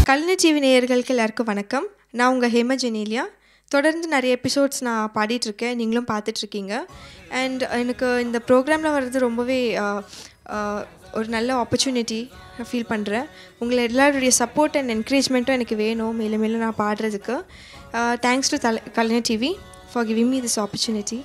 கல்னி TV நேயர்களுக்கு எல்லாருக்கும் வணக்கம். நான் உங்கள் ஹேமா ஜெனீலியா. தொடர்ந்து நிறைய எபிசோட்ஸ் நான் பாடிட்டுருக்கேன், நீங்களும் பார்த்துட்ருக்கீங்க. அண்ட் எனக்கு இந்த ப்ரோக்ராமில் வர்றது ரொம்பவே ஒரு நல்ல ஆப்பர்ச்சுனிட்டி ஃபீல் பண்ணுறேன். உங்களை எல்லாருடைய சப்போர்ட் அண்ட் என்கரேஜ்மெண்ட்டும் எனக்கு வேணும் மேலும் மேலும் நான் பாடுறதுக்கு. தேங்க்ஸ் டு கல்னி TV for giving me this opportunity.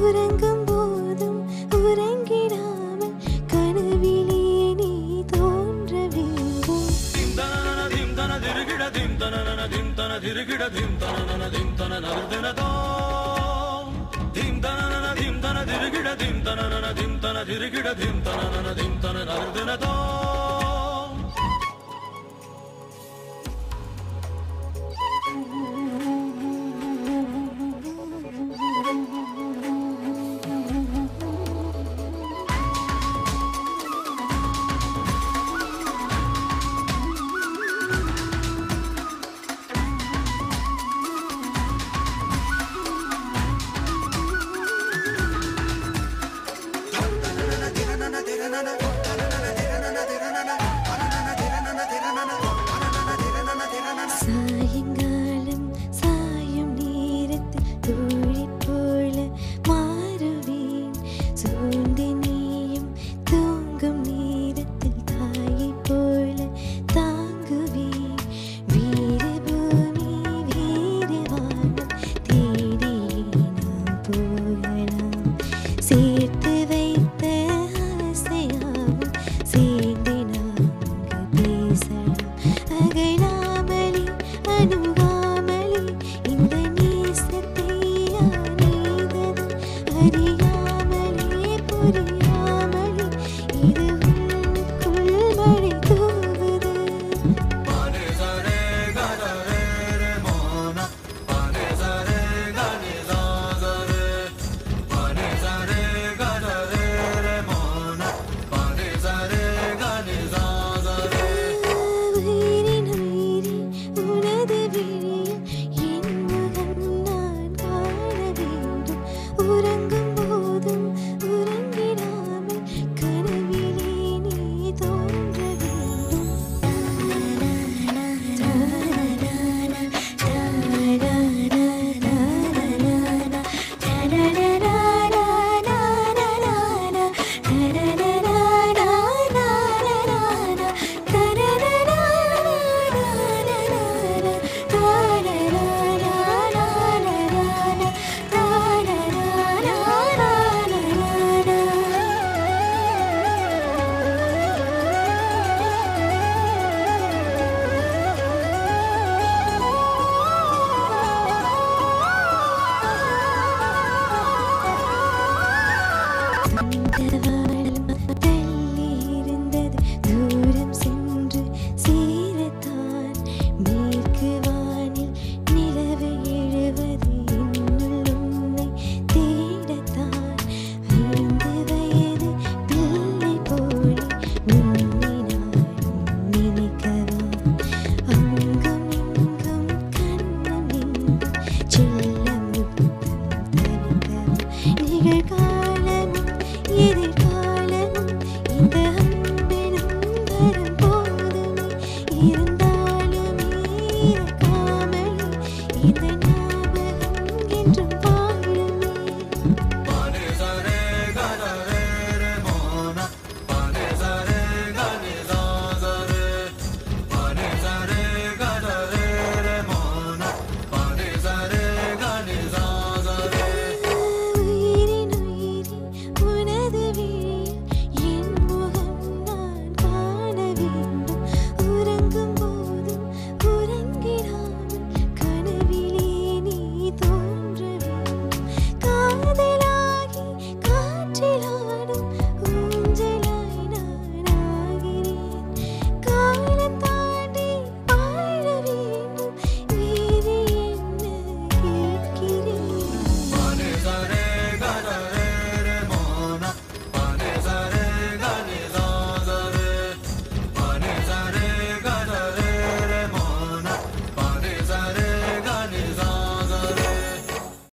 உறங்கும் போதும் உறங்கிடாமல் கனவிலே நீ தோன்ற வேண்டும். திம் தனன திம் தன திருகிட திம் தனன திம் தன திருகிட திம் தனன திம் தன நர்தனதோ திம் தனன திம் தன திருகிட திம் தனன திம் தன திருகிட திம் தனன திம் தன நர்தனதோ